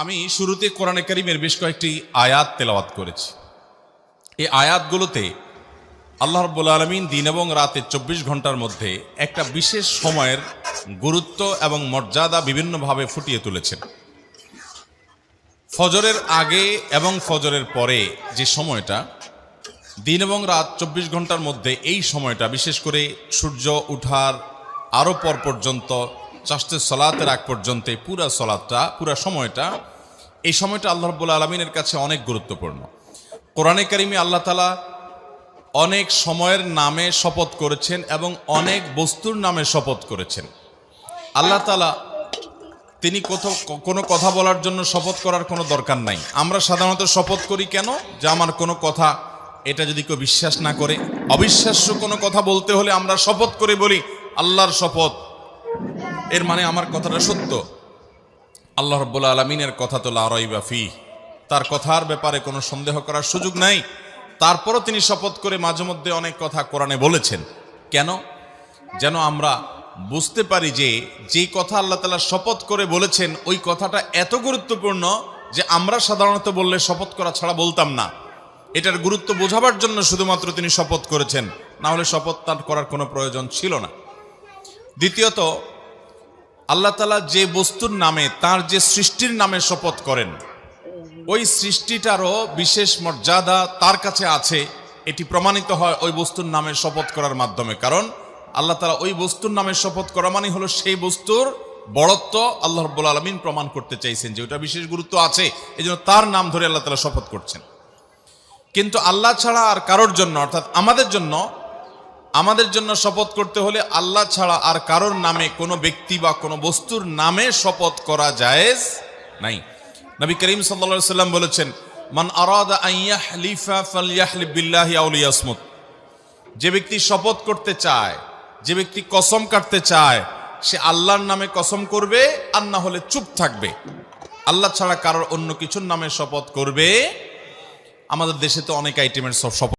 আমি শুরুতে কোরআনে কারীমের বেশ কয়েকটি আয়াত তেলাওয়াত করেছি। এই আয়াতগুলোতে আল্লাহ রাব্বুল আলামিন দিন এবং রাতে 24 ঘন্টার মধ্যে একটা বিশেষ সময়ের গুরুত্ব এবং মর্যাদা বিভিন্নভাবে ফুটিয়ে তুলেছেন। ফজরের আগে এবং ফজরের পরে যে সময়টা, দিন এবং রাত 24 ঘন্টার মধ্যে এই সময়টা, বিশেষ করে সূর্য উঠার আরও পর পর্যন্ত চাষতে সলাতের আগ পর্যন্ত পুরা সলাতটা, পুরা সময়টা, এই সময়টা আল্লাহ রাব্বুল আলামিনের কাছে অনেক গুরুত্বপূর্ণ। কোরআনে কারীমে আল্লাহ তাআলা অনেক সময়ের নামে শপথ করেছেন এবং অনেক বস্তুর নামে শপথ করেছেন। আল্লাহ তাআলা তিনি কোনো কথা বলার জন্য শপথ করার কোনো দরকার নাই। আমরা সাধারণত শপথ করি কেন? যে আমার কোনো কথা এটা যদি কেউ বিশ্বাস না করে, অবিশ্বাস্য কোনো কথা বলতে হলে আমরা শপথ করে বলি আল্লাহর শপথ, এর মানে আমার কথাটা সত্য। আল্লাহ রাব্বুল আলামিনের কথা তো লা রাইবা ফিহ, তার কথার ব্যাপারে কোনো সন্দেহ করার সুযোগ নাই। তারপরও তিনি শপথ করে মাঝে মধ্যে অনেক কথা কোরআনে বলেছেন। কেন? যেন আমরা বুঝতে পারি যে যেই কথা আল্লাহ তাআলা শপথ করে বলেছেন ওই কথাটা এত গুরুত্বপূর্ণ যে আমরা সাধারণত বললে শপথ করা ছাড়া বলতাম না। এটার গুরুত্ব বোঝাবার জন্য শুধুমাত্র তিনি শপথ করেছেন, না হলে শপথ তার করার কোনো প্রয়োজন ছিল না। দ্বিতীয়ত, আল্লাহ তাআলা যে বস্তুর নামে, তার যে সৃষ্টির নামে শপথ করেন, ওই সৃষ্টিটারও বিশেষ মর্যাদা তার কাছে আছে। এটি প্রমাণিত হয় ওই বস্তুর নামে শপথ করার মাধ্যমে। কারণ আল্লাহ তাআলা ওই বস্তুর নামে শপথ করা মানে হলো সেই বস্তুর বড়ত্ব আল্লাহ রাব্বুল আলামিন প্রমাণ করতে চাইছেন যে ওটা বিশেষ গুরুত্ব আছে, এজন্য তার নাম ধরে আল্লাহ তাআলা শপথ করছেন। কিন্তু আল্লাহ ছাড়া আর কারোর জন্য, অর্থাৎ আমাদের জন্য শপথ করতে হলে আল্লাহ ছাড়া আর কারোর নামে, কোনো ব্যক্তি বা কোনো বস্তুর নামে শপথ করা জায়েজ নাই। নবী করিম সাল্লাল্লাহু আলাইহি সাল্লাম বলেছেন, মান আরাদা আন ইয়াহলিফা ফালইয়াহলিফ বিল্লাহি আও লিয়াসমুত। যে ব্যক্তি শপথ করতে চায়, যে ব্যক্তি কসম কাটতে চায়, সে আল্লাহর নামে কসম করবে, আর না হলে চুপ থাকবে। আল্লাহ ছাড়া কারোর অন্য কিছুর নামে শপথ করবে। আমাদের দেশে তো অনেক আইটেমের শপথ